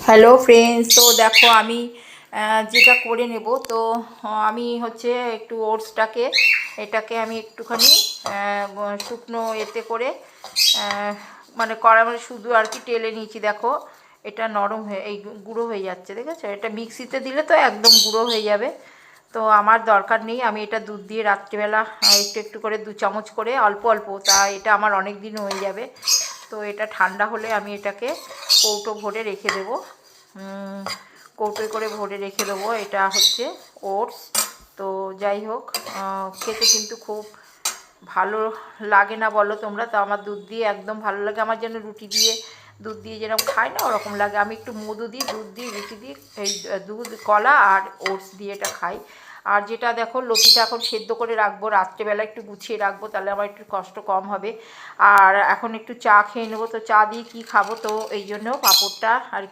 Hello friends, তো দেখো আমি যেটা করে নেব। তো আমি হচ্ছে একটু ওটসটাকে এটাকে আমি একটুখানি শুকনো এতে করে আহ, মানে কড়া মানে শুধু আর কি টেলে নিয়েছি। দেখো এটা নরম হয়ে এই গুঁড়ো হয়ে যাচ্ছে, দেখেছো? এটা মিক্সিতে দিলে তো একদম গুঁড়ো হয়ে যাবে। তো আমার দরকার নেই, আমি এটা দুধ দিয়ে রাত্রিবেলা একটু একটু করে 2 চামচ করে অল্প অল্প, তা এটা আমার অনেক দিন হয়ে যাবে। তো এটা ঠান্ডা হলে আমি এটাকে কৌটো ভরে রেখে দেবো। কৌটোয় করে ভরে রেখে দেবো। এটা হচ্ছে ওটস। তো যাই হোক, খেতে কিন্তু খুব ভালো লাগে না বলো তোমরা? তো আমার দুধ দিয়ে একদম ভালো লাগে। আমার যেন রুটি দিয়ে দুধ দিয়ে যেরকম খাই না, ওরকম লাগে। আমি একটু মধু দিই, দুধ দিই, রুটি দিই, এই দুধ কলা আর ওটস দিয়ে এটা খাই। আর যেটা দেখো, লতিটা এখন সেদ্ধ করে রাখবো, রাত্রেবেলা একটু গুছিয়ে রাখবো, তাহলে আমার একটু কষ্ট কম হবে। আর এখন একটু চা খেয়ে নেবো। তো চা দিয়ে কী খাবো, তো এই জন্য পাঁপড়টা আর